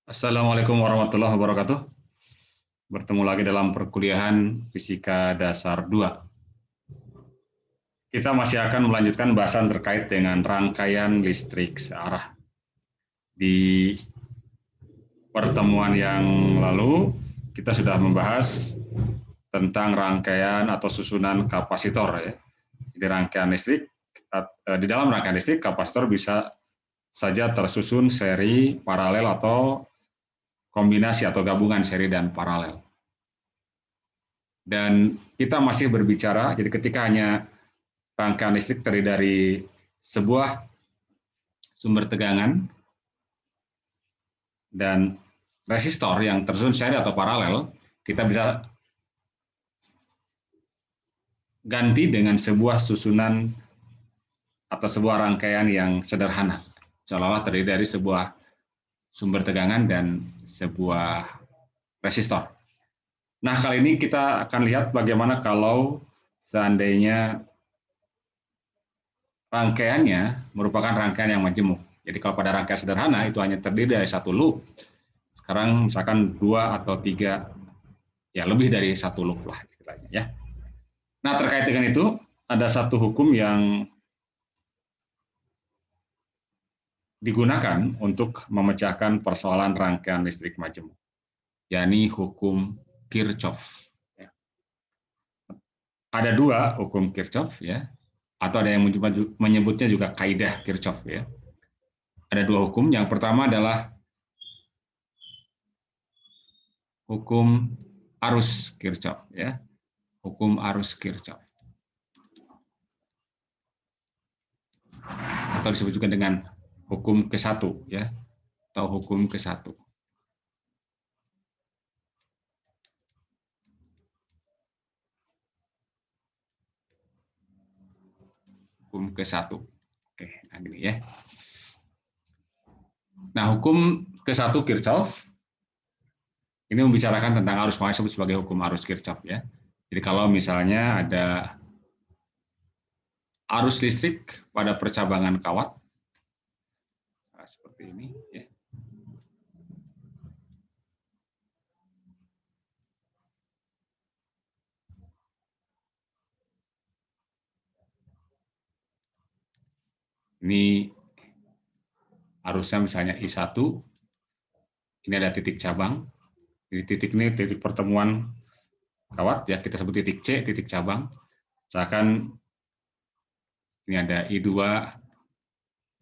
Assalamualaikum warahmatullahi wabarakatuh. Bertemu lagi dalam perkuliahan Fisika Dasar 2. Kita masih akan melanjutkan bahasan terkait dengan rangkaian listrik searah. Di pertemuan yang lalu, kita sudah membahas tentang rangkaian atau susunan kapasitor. Ya. Di rangkaian listrik, di dalam rangkaian listrik, kapasitor bisa saja tersusun seri, paralel, atau kombinasi atau gabungan seri dan paralel. Dan kita masih berbicara, jadi ketika hanya rangkaian listrik terdiri dari sebuah sumber tegangan dan resistor yang tersusun seri atau paralel, kita bisa ganti dengan sebuah susunan atau sebuah rangkaian yang sederhana, seolah-olah terdiri dari sebuah sumber tegangan dan sebuah resistor. Nah, kali ini kita akan lihat bagaimana kalau seandainya rangkaiannya merupakan rangkaian yang majemuk. Jadi kalau pada rangkaian sederhana itu hanya terdiri dari satu loop. Sekarang misalkan 2 atau 3, ya lebih dari satu loop lah istilahnya ya. Nah, terkait dengan itu ada satu hukum yang digunakan untuk memecahkan persoalan rangkaian listrik majemuk, yakni hukum Kirchhoff. Ada dua hukum Kirchhoff ya, atau ada yang menyebutnya juga kaidah Kirchhoff ya. Ada dua hukum. Yang pertama adalah hukum arus Kirchhoff ya. Hukum arus Kirchhoff. Atau disebut juga dengan hukum ke-1 ya, atau hukum ke-1. Hukum ke-1. Oke, nah gini ya. Nah, hukum ke-1 Kirchhoff ini membicarakan tentang arus, makanya disebut sebagai hukum arus Kirchhoff ya. Jadi kalau misalnya ada arus listrik pada percabangan kawat, nah, seperti ini ya. Ini arusnya misalnya I1, ini ada titik cabang. Di titik ini titik pertemuan kawat ya, kita sebut titik C, titik cabang. Misalkan ini ada I2,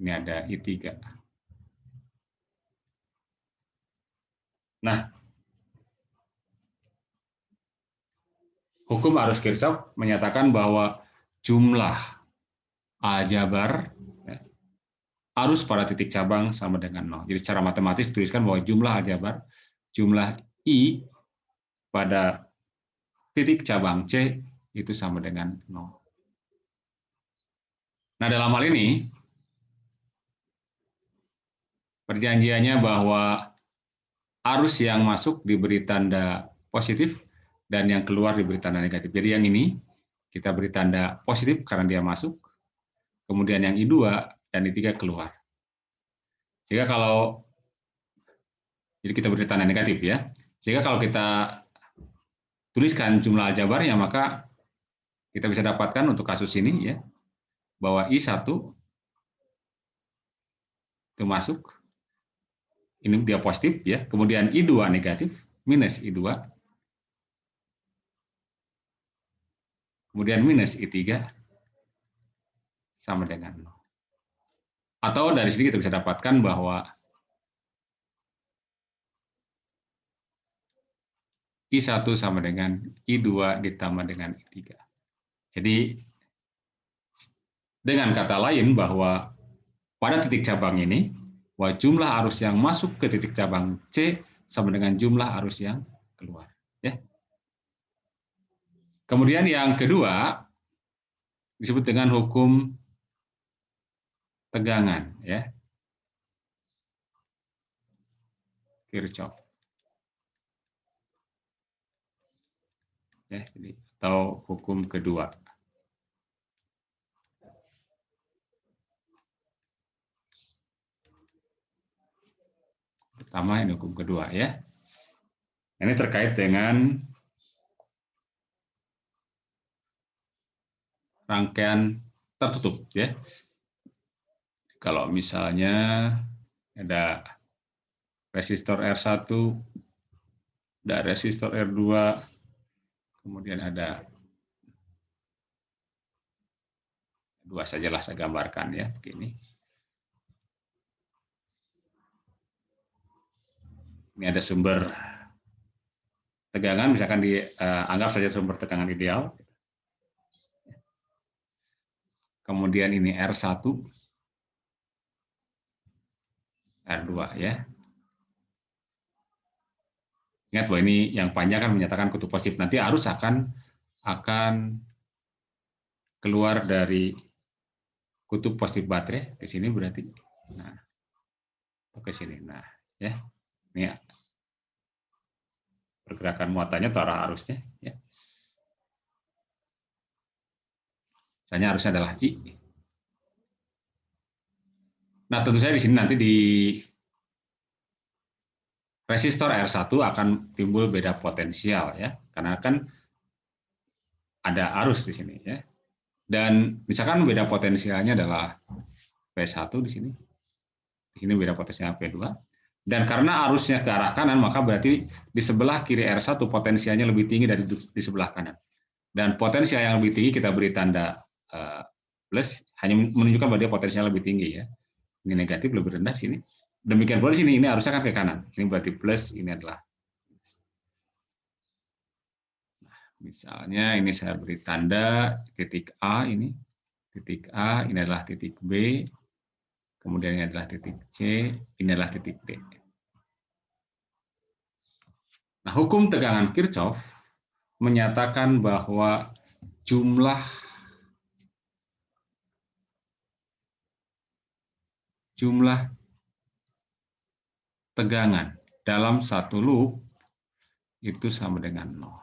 ini ada I3. Nah, hukum arus Kirchhoff menyatakan bahwa jumlah aljabar ya, arus pada titik cabang sama dengan 0. Jadi secara matematis tuliskan bahwa jumlah aljabar, jumlah I pada titik cabang C itu sama dengan 0. Nah, dalam hal ini perjanjiannya bahwa arus yang masuk diberi tanda positif dan yang keluar diberi tanda negatif. Jadi yang ini kita beri tanda positif karena dia masuk, kemudian yang I2 dan I3 keluar. Sehingga kalau jadi kita beri tanda negatif ya. Sehingga kalau kita tuliskan jumlah aljabarnya, maka kita bisa dapatkan untuk kasus ini ya, bahwa I1 itu masuk, ini dia positif ya, kemudian I2 negatif, minus I2, kemudian minus I3 sama dengan 0. Atau dari sini kita bisa dapatkan bahwa I1 sama dengan I2 ditambah dengan I3. Jadi dengan kata lain bahwa pada titik cabang ini, bahwa jumlah arus yang masuk ke titik cabang C sama dengan jumlah arus yang keluar. Ya. Kemudian yang kedua disebut dengan hukum tegangan, ya, Kirchhoff. Ya, jadi atau hukum kedua. Sama ini hukum kedua ya. Ini terkait dengan rangkaian tertutup ya. Kalau misalnya ada resistor R1, ada resistor R2, kemudian ada dua sajalah saya gambarkan ya, begini. Ini ada sumber tegangan, misalkan dianggap saja sumber tegangan ideal. Kemudian ini R1, R2 ya. Ingat bahwa ini yang panjang kan menyatakan kutub positif. Nanti arus akan keluar dari kutub positif baterai ke sini berarti. Nah, ke sini. Nah, ya. Ini pergerakan muatannya atau arah arusnya ya. Misalnya arusnya adalah I. Nah, tentu saja di sini nanti di resistor R1 akan timbul beda potensial ya, karena kan ada arus di sini ya. Dan misalkan beda potensialnya adalah P1 di sini. Di sini beda potensial P2. Dan karena arusnya ke arah kanan, maka berarti di sebelah kiri R1 potensialnya lebih tinggi dari di sebelah kanan. Dan potensial yang lebih tinggi kita beri tanda plus, hanya menunjukkan bahwa dia potensial lebih tinggi ya. Ini negatif lebih rendah sini. Demikian pula di sini, ini harusnya kan ke kanan. Ini berarti plus, ini adalah minus. Nah, misalnya ini saya beri tanda titik A ini. Titik A, ini adalah titik B. Kemudian ini adalah titik C, ini adalah titik D. Nah, hukum tegangan Kirchhoff menyatakan bahwa jumlah tegangan dalam satu loop itu sama dengan 0.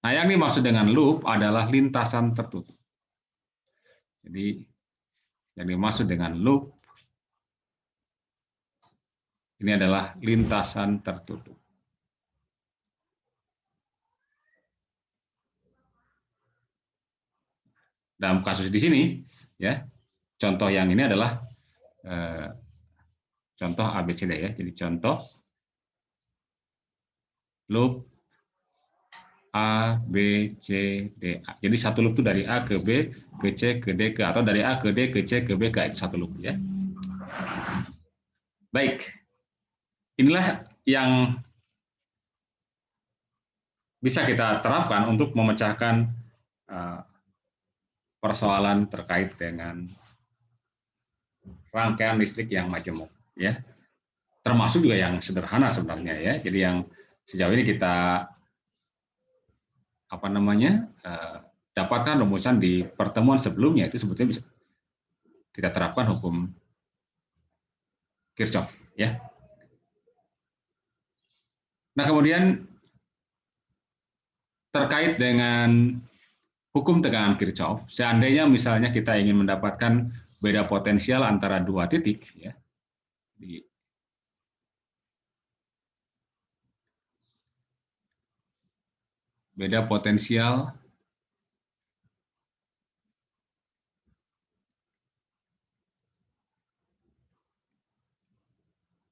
Nah, yang dimaksud dengan loop adalah lintasan tertutup. Jadi, yang dimaksud dengan loop ini adalah lintasan tertutup. Dalam kasus di sini, ya, contoh yang ini adalah contoh ABCD ya. Jadi contoh loop A, B, C, D, A. Jadi satu loop itu dari A ke B, ke C, ke D, ke A. Atau dari A ke D, ke C, ke B, ke A. Itu satu loop ya. Baik. Inilah yang bisa kita terapkan untuk memecahkan persoalan terkait dengan rangkaian listrik yang majemuk ya. Termasuk juga yang sederhana sebenarnya ya. Jadi yang sejauh ini kita dapatkan rumusan di pertemuan sebelumnya itu sebetulnya bisa kita terapkan hukum Kirchhoff ya. Nah, kemudian terkait dengan hukum tegangan Kirchhoff, seandainya misalnya kita ingin mendapatkan beda potensial antara dua titik ya. Beda potensial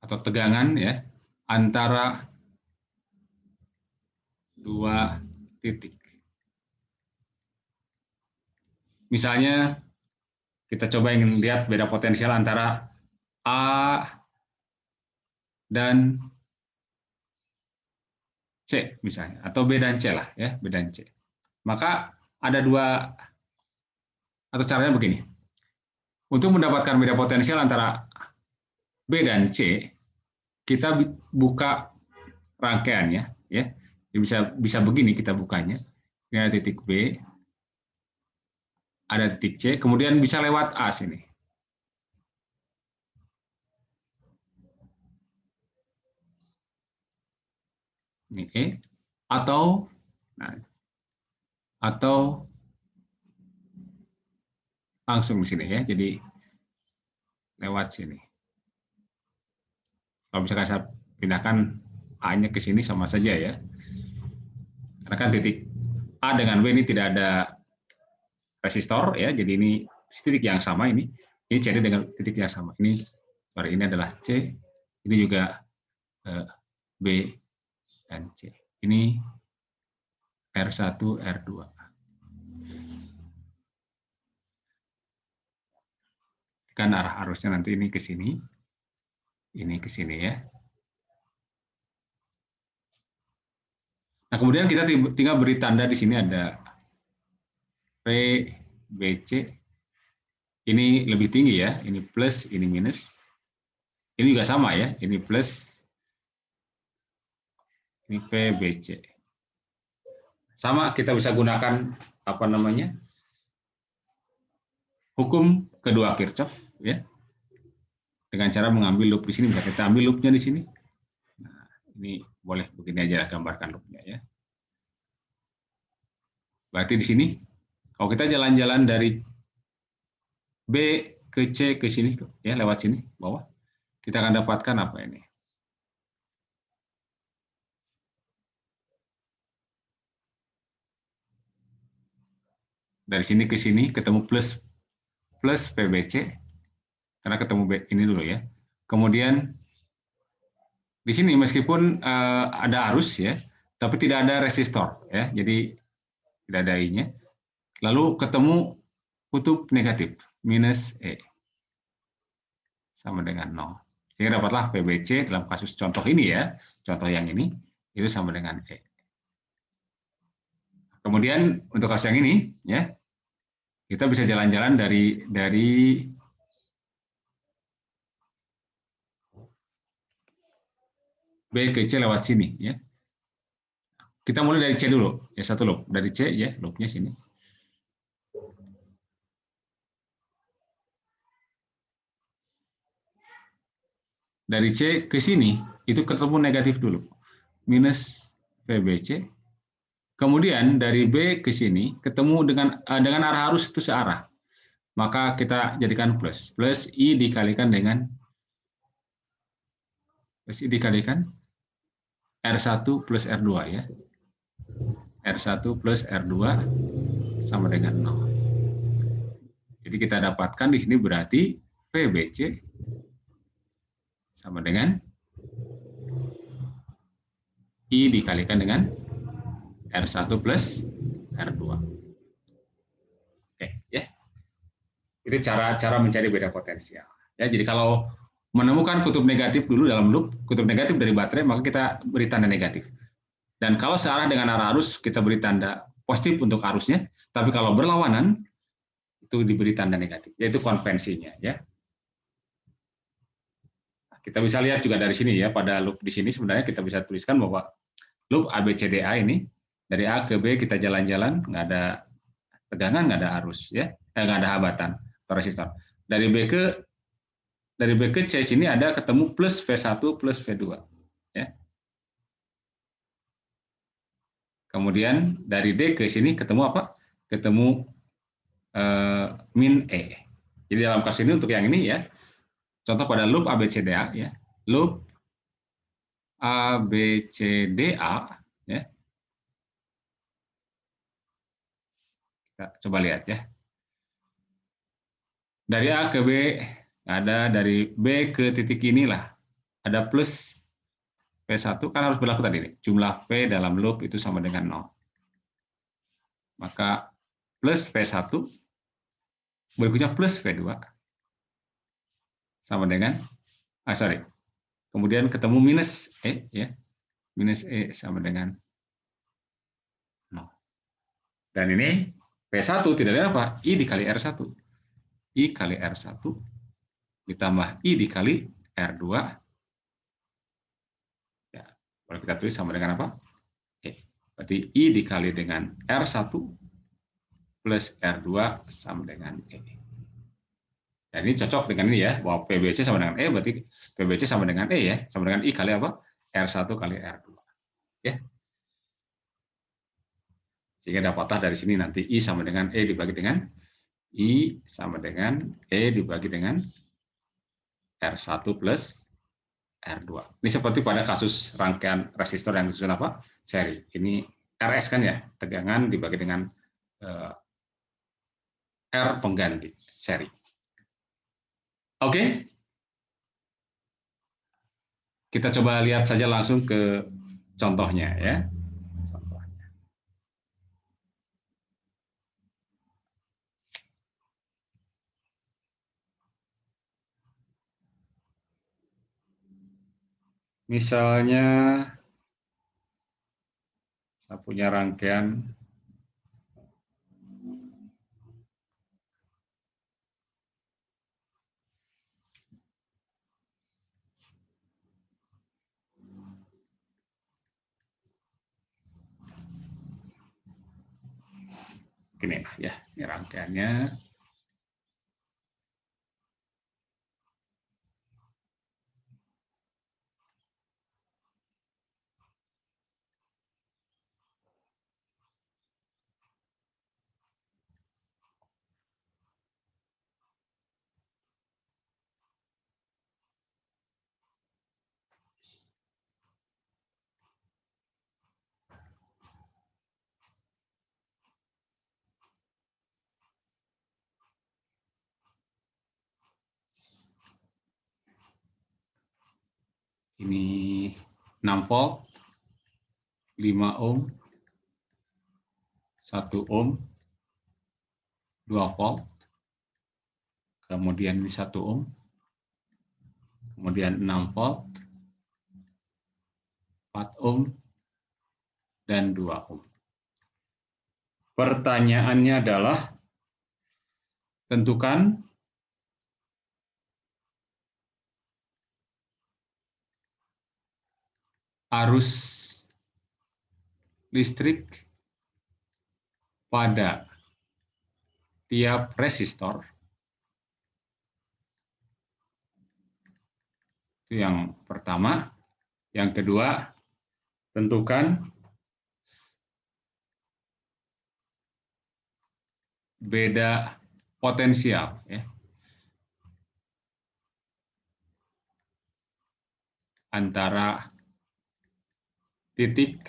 atau tegangan ya antara dua titik. Misalnya kita coba ingin lihat beda potensial antara A dan C misalnya, atau B dan C lah ya, B dan C. Maka ada dua, atau caranya begini. Untuk mendapatkan beda potensial antara B dan C, kita buka rangkaiannya ya. Bisa begini kita bukanya. Ini ada titik B, ada titik C, kemudian bisa lewat A sini. Ini E, atau langsung di sini ya, jadi lewat sini. Kalau misalkan saya pindahkan A-nya ke sini sama saja ya. Karena kan titik A dengan B ini tidak ada resistor ya, jadi ini titik yang sama ini CD dengan titik yang sama. Ini adalah C, ini juga B dan C. Ini R1, R2. Kan arah arusnya nanti ini ke sini, ini ke sini ya. Nah, kemudian kita tinggal beri tanda di sini ada P, B, C. Ini lebih tinggi ya, ini plus, ini minus. Ini juga sama ya, ini plus, ini P, B, C. Sama, kita bisa gunakan apa namanya? Hukum kedua Kirchhoff ya. Dengan cara mengambil loop di sini, bisa kita ambil loopnya di sini. Nah, ini boleh begini aja gambarkan loopnya ya. Berarti di sini, kalau kita jalan-jalan dari B ke C ke sini, ya lewat sini bawah, kita akan dapatkan apa ini? Dari sini ke sini ketemu plus PBC, karena ketemu B ini dulu ya. Kemudian di sini meskipun ada arus ya, tapi tidak ada resistor ya, jadi tidak ada I-nya. Lalu ketemu kutub negatif minus E sama dengan 0. Sehingga dapatlah PBC dalam kasus contoh ini ya, contoh yang ini itu sama dengan E. Kemudian untuk kasus yang ini ya, kita bisa jalan-jalan dari B ke C lewat sini ya. Kita mulai dari C dulu ya, satu loop dari C ya, loopnya sini. Dari C ke sini itu ketemu negatif dulu, minus PBC. Kemudian dari B ke sini ketemu dengan arah arus itu searah, maka kita jadikan plus I dikalikan dengan R1 plus R2 ya. R1 plus R2 sama dengan 0. Jadi kita dapatkan di sini berarti PBC sama dengan I dikalikan dengan R1 plus R2. Oke, ya. Itu cara mencari beda potensial. Ya, jadi kalau menemukan kutub negatif dulu dalam loop, kutub negatif dari baterai, maka kita beri tanda negatif. Dan kalau searah dengan arah arus, kita beri tanda positif untuk arusnya, tapi kalau berlawanan, itu diberi tanda negatif, yaitu konvensinya. Ya. Kita bisa lihat juga dari sini ya, pada loop di sini sebenarnya kita bisa tuliskan bahwa loop ABCDA ini, dari A ke B kita jalan-jalan, nggak ada tegangan, nggak ada arus, ya, nggak ada hambatan atau resistor. Dari B ke C sini ada ketemu plus V1 plus V2. Ya. Kemudian dari D ke sini ketemu apa? Ketemu min E. Jadi dalam kasus ini untuk yang ini ya, contoh pada loop ABCDA ya, loop ABCDA ya. Kita coba lihat ya. Dari A ke B ada, dari B ke titik inilah ada plus P1 kan harus berlaku tadi nih. Jumlah P dalam loop itu sama dengan 0. Maka plus P1 berikutnya plus P2 sama dengan kemudian ketemu minus E ya. Minus E sama dengan 0. Dan ini P1 tidak ada apa? I dikali R1. I kali R1 ditambah I dikali R2. Ya, kalau kita tulis sama dengan apa? E. Berarti I dikali dengan R1 plus R2 sama dengan E. Dan ini cocok dengan ini ya, bahwa PBC sama dengan E, berarti PBC sama dengan E ya, sama dengan I kali apa? R1 kali R2. Ya. Sehingga dapatlah dari sini nanti I sama dengan E dibagi dengan I sama dengan E dibagi dengan R1 plus R2. Ini seperti pada kasus rangkaian resistor yang disusun apa? Seri. Ini RS kan ya, tegangan dibagi dengan R pengganti seri. Oke. Kita coba lihat saja langsung ke contohnya ya. Misalnya saya punya rangkaian gini ya, ini rangkaiannya. Ini 6 volt, 5 ohm, 1 ohm, 2 volt, kemudian ini 1 ohm, kemudian 6 volt, 4 ohm, dan 2 ohm. Pertanyaannya adalah tentukan arus listrik pada tiap resistor. Itu yang pertama. Yang kedua, tentukan beda potensial ya, antara titik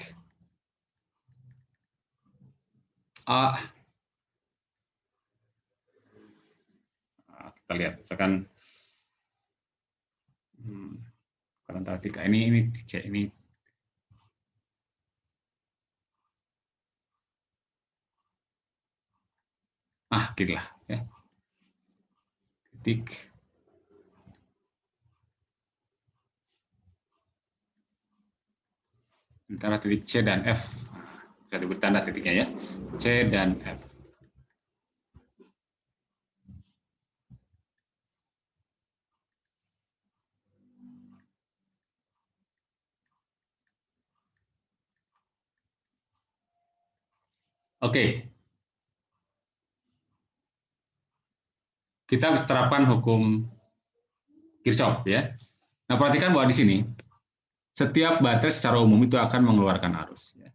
A. Nah, kita lihat misalkan antara titik A ini C ini. Gini lah ya. Titik antara titik C dan F. Bisa diberi tanda titiknya ya. C dan F. Oke. Kita harus terapkan hukum Kirchhoff ya. Nah, perhatikan bahwa di sini setiap baterai secara umum itu akan mengeluarkan arus ya.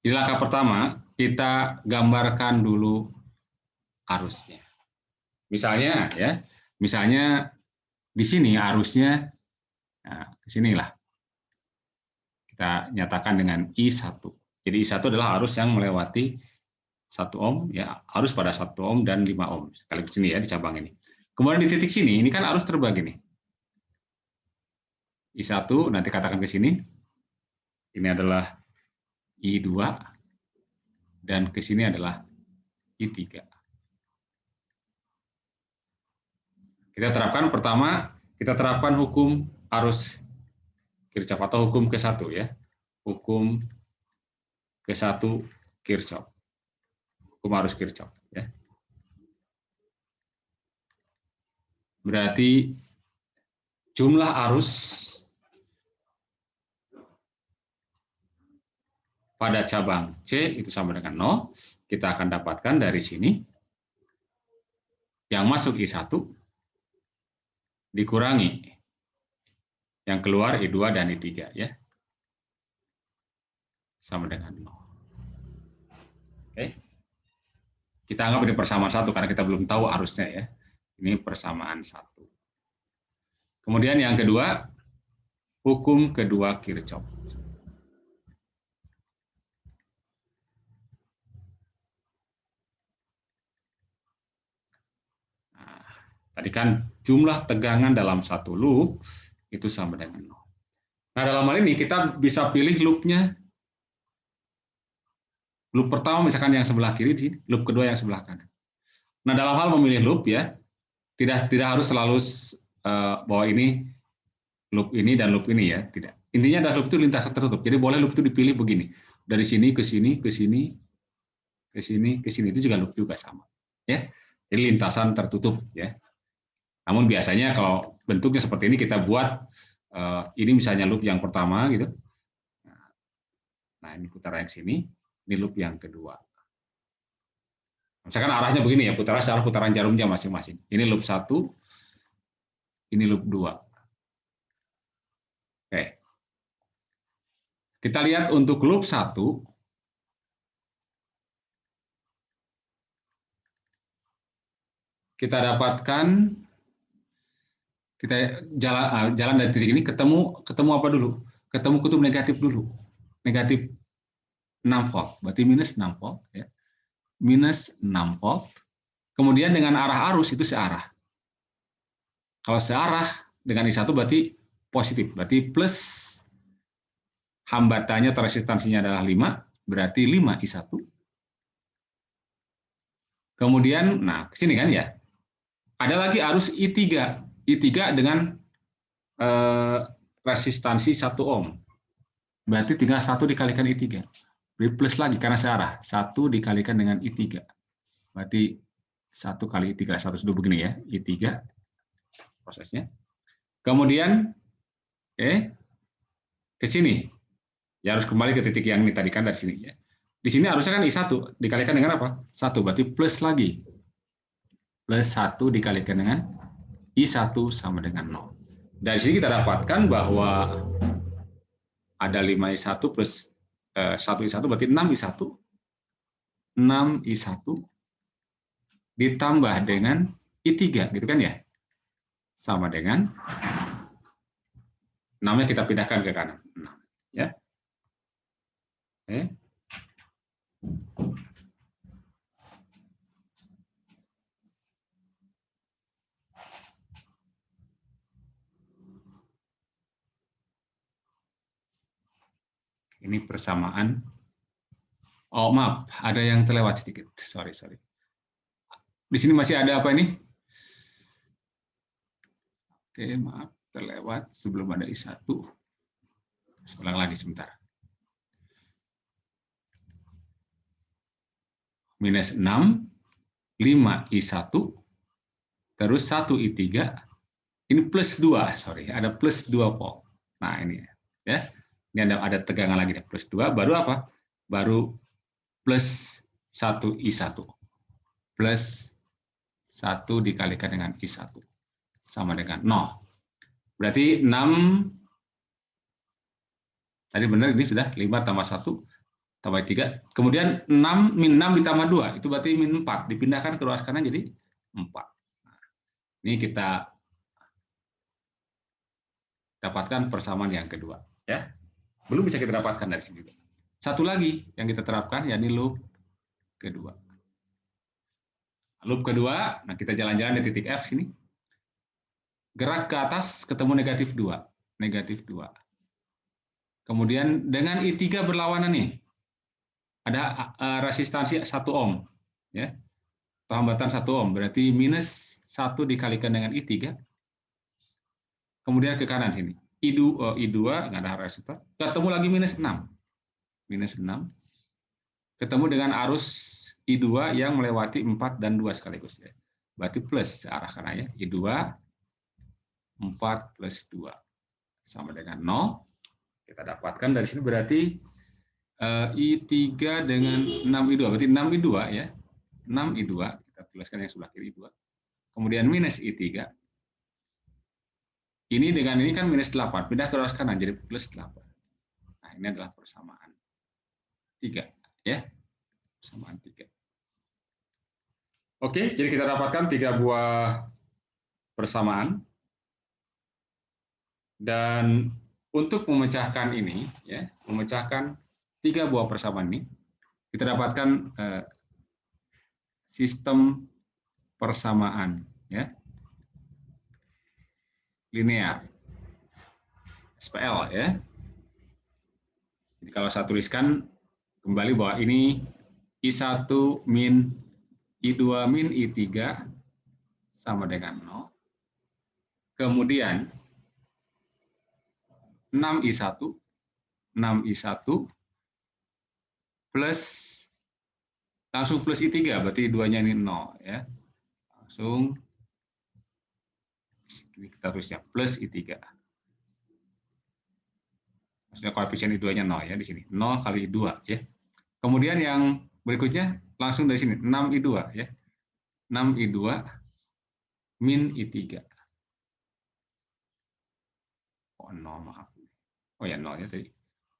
Jadi langkah pertama, kita gambarkan dulu arusnya. Misalnya ya, misalnya di sini arusnya, nah, di sinilah kita nyatakan dengan I1. Jadi I1 adalah arus yang melewati 1 ohm, ya arus pada 1 ohm dan 5 ohm. Sekaligus sini ya di cabang ini. Kemudian di titik sini, ini kan arus terbagi nih. I1 nanti katakan ke sini, ini adalah I2 dan ke sini adalah I3. Kita terapkan pertama, kita terapkan hukum arus Kirchhoff atau hukum ke-1 ya. Hukum ke-1 Kirchhoff. Hukum arus Kirchhoff ya. Berarti jumlah arus pada cabang C itu sama dengan 0. Kita akan dapatkan dari sini yang masuk I1 dikurangi yang keluar I2 dan I3 ya. Sama dengan 0. Oke. Kita anggap ini persamaan 1 karena kita belum tahu arusnya ya. Ini persamaan 1. Kemudian yang kedua, hukum kedua Kirchhoff. Nah, tadi kan jumlah tegangan dalam satu loop itu sama dengan 0. Nah, dalam hal ini kita bisa pilih loopnya. Loop pertama misalkan yang sebelah kiri, loop kedua yang sebelah kanan. Nah, dalam hal memilih loop ya, tidak harus selalu bahwa ini loop ini dan loop ini ya, tidak. Intinya adalah loop itu lintasan tertutup. Jadi boleh loop itu dipilih begini. Dari sini ke sini, ke sini, ke sini, ke sini, itu juga loop juga sama. Ya. Jadi lintasan tertutup ya. Namun biasanya kalau bentuknya seperti ini kita buat ini misalnya loop yang pertama gitu. Nah, ini putaran yang sini, ini loop yang kedua. Misalkan arahnya begini ya, arah putaran jarumnya masing-masing. Ini loop 1, ini loop 2. Oke. Kita lihat untuk loop 1, kita dapatkan, kita jalan dari titik ini ketemu apa dulu? Ketemu kutub negatif dulu. Negatif 6 volt, berarti minus 6 volt ya. Minus 6 volt. Kemudian dengan arah arus itu searah. Kalau searah dengan I1 berarti positif, berarti plus hambatannya atau resistansinya adalah 5, berarti 5 I1. Kemudian, nah ke sini kan ya, ada lagi arus I3. I3 dengan resistansi 1 ohm. Berarti tinggal 1 dikalikan I3. Jadi plus lagi karena searah. 1 dikalikan dengan I3. Berarti 1 kali I3. 1 dulu begini ya. I3 prosesnya. Kemudian ke sini. Ya harus kembali ke titik yang ini tadi kan dari sini ya. Di sini harusnya kan I1 dikalikan dengan apa? 1 berarti plus lagi. Plus 1 dikalikan dengan I1 sama dengan 0. Dari sini kita dapatkan bahwa ada 5I1 plus 1I1 berarti 6I1. 6I1 ditambah dengan I3 gitu kan ya. Sama dengan 6-nya kita pindahkan ke kanan. 6 ya. Oke. Ini persamaan. Oh maaf, ada yang terlewat sedikit. Sorry. Di sini masih ada apa ini? Oke, maaf, terlewat sebelum ada I1. Ulang lagi sebentar. Minus 6, 5I1, terus 1I3, ini plus 2, sorry, ada plus 2 volt. Nah ini ya, ini ada tegangan lagi, plus 2, baru apa? Baru plus 1I1, plus 1 dikalikan dengan I1, sama dengan 0. Berarti 6, tadi benar ini sudah 5 tambah 1, tambah 3, kemudian 6 min 6 ditambah 2, itu berarti min 4, dipindahkan ke ruas kanan jadi 4. Nah, ini kita dapatkan persamaan yang kedua. Ya, belum bisa kita dapatkan dari sini. Satu lagi yang kita terapkan, yakni loop kedua. Loop kedua, nah kita jalan-jalan di titik F ini. Gerak ke atas ketemu negatif 2. Negatif 2. Kemudian dengan I3 berlawanan nih. Ada resistansi 1 ohm. Ya. Hambatan 1 ohm, berarti minus 1 dikalikan dengan I3. Kemudian ke kanan sini. I2 nggak ada resistor. Ketemu lagi minus 6. Minus 6. Ketemu dengan arus I2 yang melewati 4 dan 2 sekaligus. Ya. Berarti plus arah kanan ya. I2, 4 plus 2. Sama dengan 0. Kita dapatkan dari sini berarti I3 dengan 6I2. Berarti 6I2 ya. 6I2. Kita tuliskan yang sebelah kiri I2. Kemudian minus I3. Ini dengan ini kan minus 8. Pindah ke ruas kanan jadi plus 8. Nah ini adalah persamaan 3. Ya. Persamaan 3. Oke, jadi kita dapatkan 3 buah persamaan. Dan untuk memecahkan ini, ya, memecahkan 3 buah persamaan ini, kita dapatkan sistem persamaan, ya, linear, SPL, ya. Jadi kalau saya tuliskan kembali bahwa ini I1 min I2 min I3 sama dengan 0. Kemudian 6I1 plus langsung plus I3, berarti duanya ini 0, ya. Langsung ini kita tulisnya plus I3. Maksudnya koefisien I2-nya 0, ya, di sini. 0 kali I2, ya. Kemudian yang berikutnya langsung dari sini 6I2, ya. 6I2 min I3. Oh, 0, maaf. Oh ya, 0 ya tadi.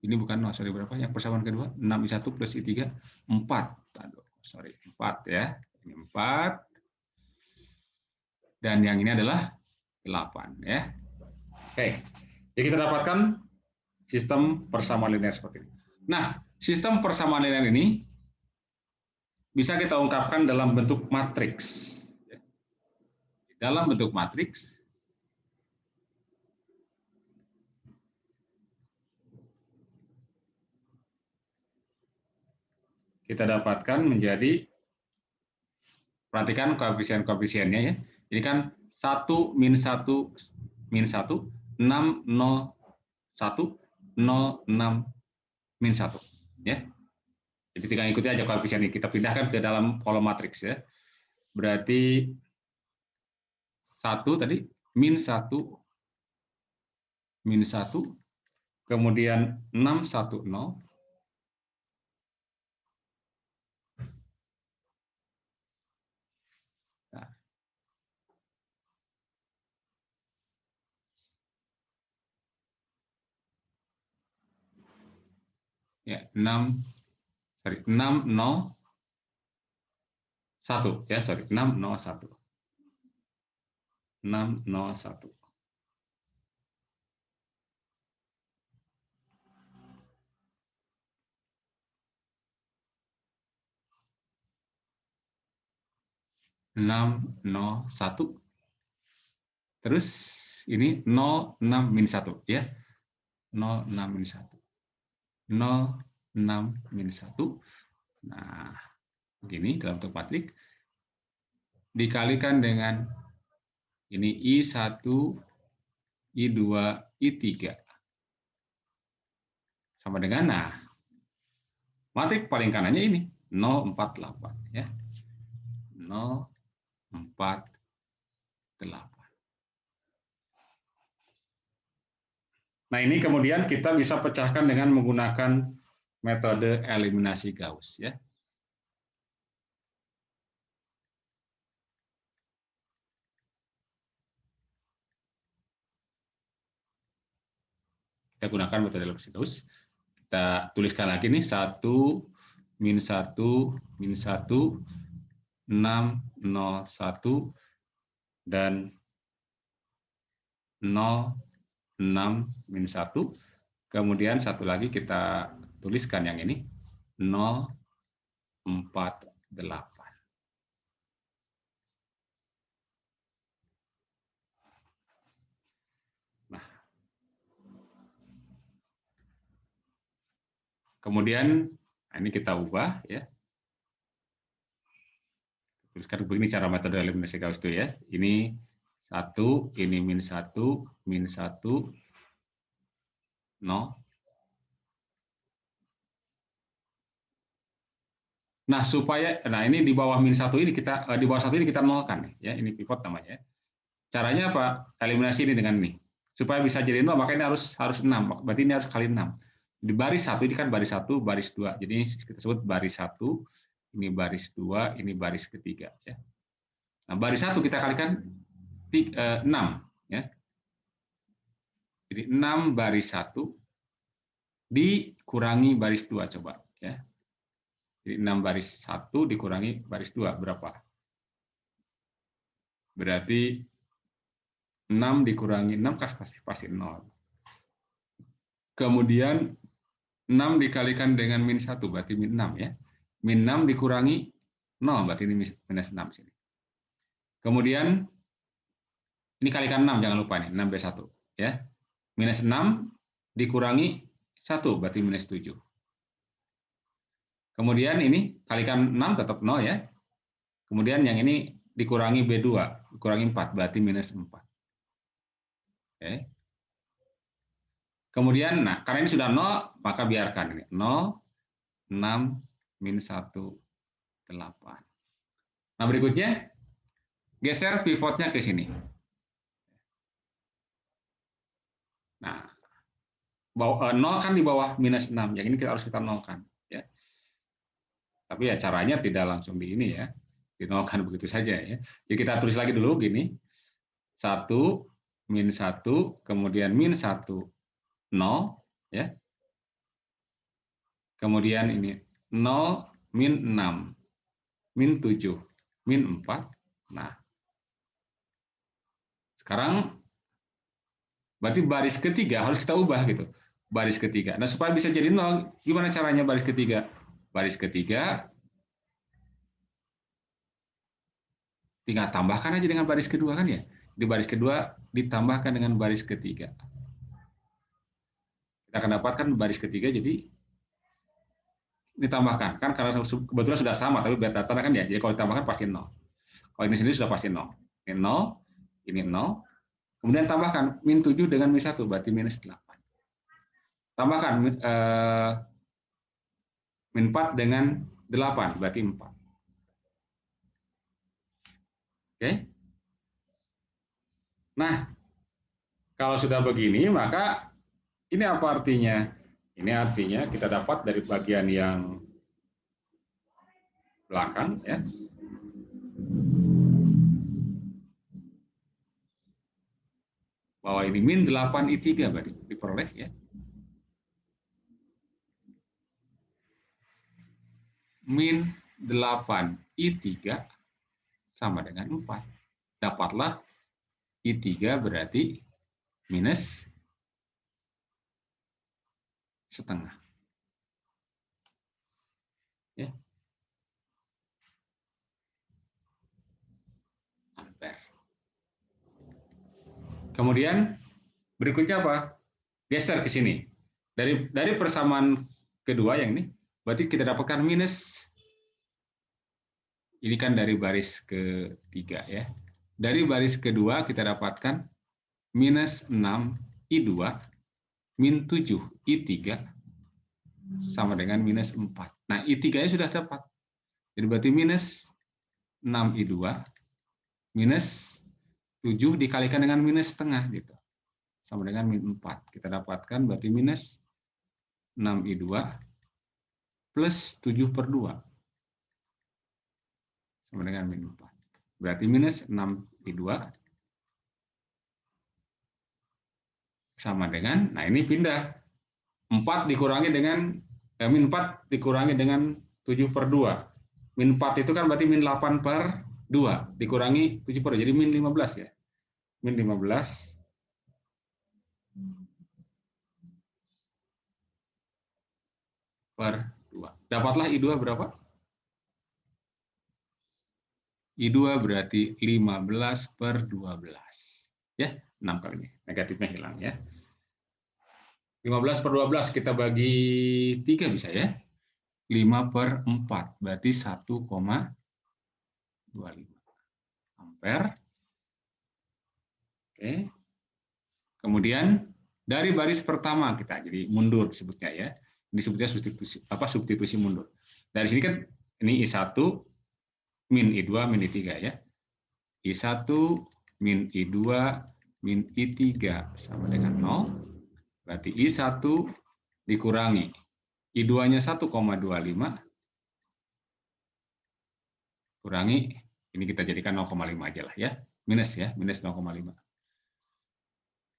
Ini bukan 0, sorry, berapa? Yang persamaan kedua, 6I1 plus I3, 4. Aduh, sorry, 4, ya. Ini 4. Dan yang ini adalah 8, ya. Oke, jadi kita dapatkan sistem persamaan linear seperti ini. Nah, sistem persamaan linear ini bisa kita ungkapkan dalam bentuk matriks. Dalam bentuk matriks, kita dapatkan menjadi, perhatikan koefisien-koefisiennya, ya. Ini kan 1 min 1 min 1, 6 0 1 0 6 min 1, ya. Jadi tinggal ikuti aja koefisien ini, kita pindahkan ke dalam kolom matriks, ya. Berarti 1 tadi min 1 min 1, kemudian 6 1 0, nah, ya, 6 0 1, ya, sorry, 6 0 1 6 0 1. Terus ini 06 min 1, ya. 06 min 1. 06 min 1. Nah, begini dalam bentuk matrik dikalikan dengan ini I1, I2, I3 sama dengan, nah, matrik paling kanannya ini 048, ya. 048. Nah, ini kemudian kita bisa pecahkan dengan menggunakan metode eliminasi Gauss, ya. Kita gunakan metode eliminasi Gauss. Kita tuliskan lagi nih 1 min 1 min 1 6 0 1 dan 0 6 min 1. Kemudian satu lagi kita tuliskan yang ini 048. Nah, kemudian ini kita ubah, ya. Tuliskan begini cara metode eliminasi Gauss itu, ya. Ini 1, ini min 1, min 1, 0. Nah, supaya, nah, ini di bawah min 1 ini kita, di bawah 1 ini kita nolkan, ya. Ini pivot namanya. Caranya apa? Eliminasi ini dengan ini. Supaya bisa jadi 0, maka ini harus 6. Berarti ini harus kali 6. Di baris 1 ini kan baris 1, baris 2. Jadi ini kita sebut baris 1, ini baris 2, ini baris ketiga, ya. Nah, baris 1 kita kalikan 6, ya. Jadi 6 baris 1 dikurangi baris 2, coba, ya. Jadi 6 baris 1 dikurangi baris 2 berapa? Berarti 6 dikurangi 6 kan pasti 0. Kemudian 6 dikalikan dengan min 1, berarti min 6 ya. Min 6 dikurangi 0, berarti ini minus 6 sini. Kemudian ini kalikan 6, jangan lupa nih, 6 B1 ya. Minus 6 dikurangi 1, berarti minus 7. Kemudian ini kalikan 6 tetap 0 ya. Kemudian yang ini dikurangi B2, dikurangi 4, berarti minus 4. Oke. Kemudian, nah karena ini sudah 0, maka biarkan ini. 0, 6, min 1, 8. Nah berikutnya, geser pivotnya ke sini. Nah, 0 kan di bawah minus 6, yang ini harus kita nolkan. Ya. Tapi ya caranya tidak langsung di ini ya, dinolkan begitu saja ya. Jadi kita tulis lagi dulu gini, 1, min 1, kemudian min 1, 0, ya. Kemudian ini 0, min 6, min 7, min 4. Nah, sekarang berarti baris ketiga harus kita ubah gitu. Baris ketiga. Nah, supaya bisa jadi 0, gimana caranya baris ketiga? Baris ketiga tinggal tambahkan aja dengan baris kedua kan ya. Di baris kedua ditambahkan dengan baris ketiga. Kita akan dapatkan baris ketiga, jadi ditambahkan kan karena kebetulan sudah sama, tapi beta tanda kan ya. Jadi kalau ditambahkan pasti 0. Kalau ini sendiri sudah pasti 0. Ini 0, ini 0. Kemudian tambahkan min 7 dengan min 1, berarti minus 8. Tambahkan min 4 dengan 8, berarti 4. Oke. Nah, kalau sudah begini, maka ini apa artinya? Ini artinya kita dapat dari bagian yang belakang, ya. Bahwa ini min 8 I3 berarti diperoleh, ya. Min 8 I3 sama dengan 4. Dapatlah I3 berarti minus setengah. Ya. Ampere. Kemudian berikutnya apa? Geser ke sini. Dari persamaan kedua yang ini, berarti kita dapatkan minus. Ini kan dari baris ketiga ya. Dari baris kedua kita dapatkan minus 6 I2 min 7 I3 sama dengan minus 4. Nah, I3-nya sudah dapat. Jadi berarti minus 6 I2 minus 7 dikalikan dengan minus setengah gitu. Sama dengan min 4. Kita dapatkan berarti minus 6 I2 plus 7 per 2. Sama dengan min 4. Berarti minus 6 I2 sama dengan, nah ini pindah. 4 dikurangi dengan, min 4 dikurangi dengan 7 per 2. Min 4 itu kan berarti min 8 per 2. Dikurangi 7 per 2, jadi min 15 ya. Min 15 per 2. Dapatlah I2 berapa? I2 berarti 15 per 12. Ya, 6 kali ini. Negatifnya hilang ya. 15 per 12 kita bagi 3 bisa ya. 5 per 4 berarti 1,25 ampere. Oke. Kemudian dari baris pertama kita jadi mundur disebutnya ya. Disebutnya substitusi mundur. Dari sini kan ini I1 min I2 min I3 ya. I1 min I2 min I3 sama dengan 0. Berarti I1 dikurangi I2-nya 1,25 kurangi, ini kita jadikan 0,5 aja lah ya. Minus ya, minus 0,5.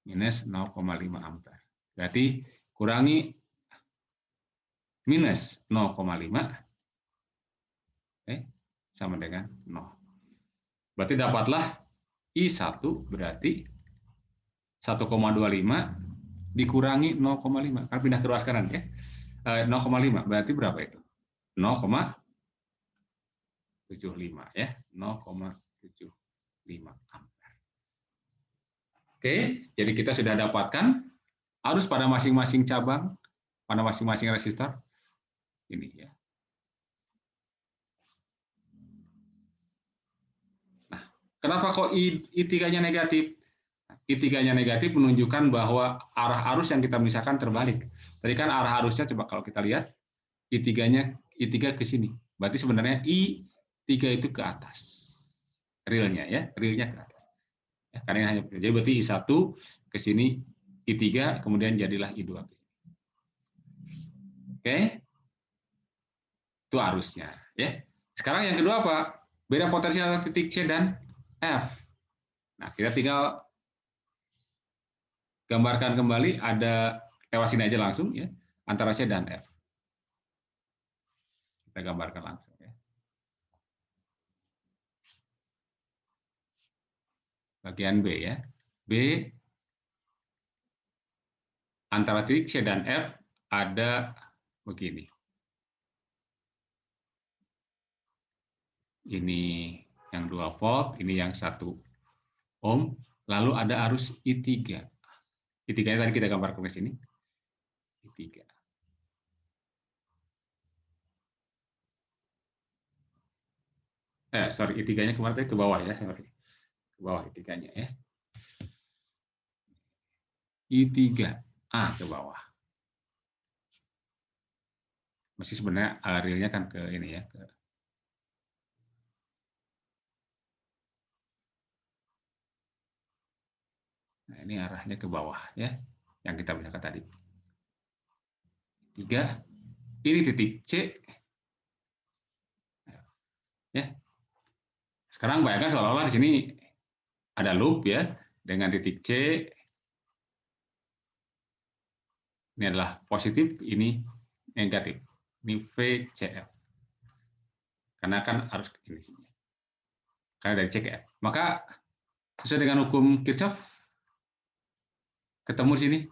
Minus 0,5 ampere. Berarti kurangi minus 0,5 sama dengan 0. Berarti dapatlah I1 berarti 1,25 dikurangi 0,5. Kan pindah ke ruas kanan ya. 0,5 berarti berapa itu? 0,75 ya. 0,75 ampere. Oke, jadi kita sudah dapatkan arus pada masing-masing cabang, pada masing-masing resistor. Ini ya. Nah, kenapa kok I3-nya negatif? I3-nya negatif menunjukkan bahwa arah arus yang kita misalkan terbalik. Tadi kan arah arusnya, coba kalau kita lihat, I3 ke sini. Berarti sebenarnya I3 itu ke atas. Realnya ya, realnya ke atas. Ya, karena hanya jadi berarti I1 ke sini, I3, kemudian jadilah I2 ke sini. Oke. Itu arusnya ya. Sekarang yang kedua apa? Beda potensial titik C dan F. Nah, kita tinggal gambarkan kembali, ada lewat sini aja langsung ya, antara C dan F. Kita gambarkan langsung ya. Bagian B ya. B antara titik C dan F ada begini. Ini yang 2 volt, ini yang 1 ohm, lalu ada arus I3. I3-nya tadi kita gambarkan ke sini. I3. Sorry, I3-nya kemarin tadi ke bawah ya, sorry. Ke bawah I3-nya ya. I3A ke bawah. Masih sebenarnya realnya kan ke ini ya, ke nah, ini arahnya ke bawah ya, yang kita bilang tadi. 3, ini titik C. Ya. Sekarang bayangkan seolah-olah di sini ada loop ya, dengan titik C. Ini adalah positif, ini negatif. Ini VCF. Karena kan harus ini sini. Karena dari C ke F. Maka sesuai dengan hukum Kirchhoff, ketemu di sini.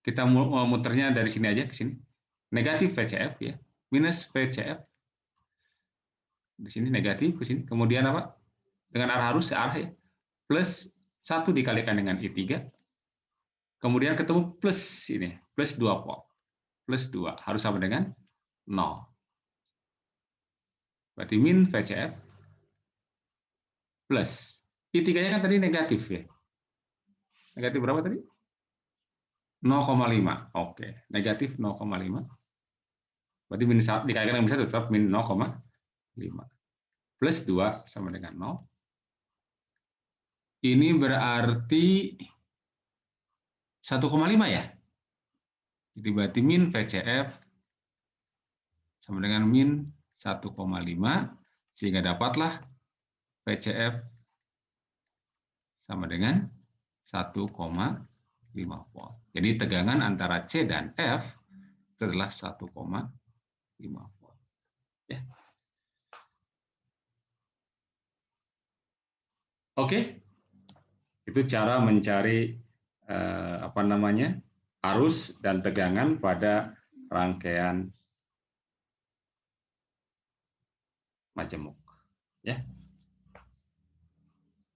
Kita muternya dari sini aja ke sini. Negatif VCF ya, minus VCF. Di sini negatif ke sini. Kemudian apa? Dengan arah arus searah ya. Plus 1 dikalikan dengan I3. Kemudian ketemu plus ini, plus 2 volt. Plus 2 harus sama dengan 0. Berarti min VCF plus I3-nya kan tadi negatif ya. Negatif berapa tadi? 0,5. Oke, negatif 0,5. Berarti min 1 dikalikan dengan 1 tetap min 0,5. Plus 2 sama dengan 0. Ini berarti 1,5 ya. Jadi berarti min VCF sama dengan min 1,5, sehingga dapatlah VCF sama dengan 1,5 volt. Jadi tegangan antara C dan F itu adalah 1,5 volt. Ya. Oke, itu cara mencari arus dan tegangan pada rangkaian majemuk. Ya.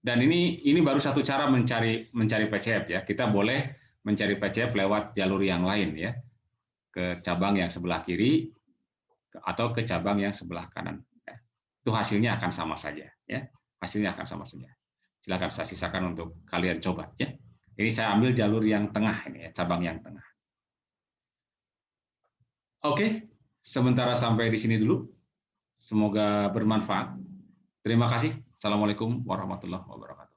Dan ini baru satu cara mencari PCF ya. Kita boleh mencari PCF lewat jalur yang lain ya, ke cabang yang sebelah kiri atau ke cabang yang sebelah kanan. Ya. Itu hasilnya akan sama saja ya. Hasilnya akan sama saja. Silakan saya sisakan untuk kalian coba ya. Ini saya ambil jalur yang tengah ini ya, cabang yang tengah. Oke, sementara sampai di sini dulu. Semoga bermanfaat. Terima kasih. Assalamualaikum warahmatullahi wabarakatuh.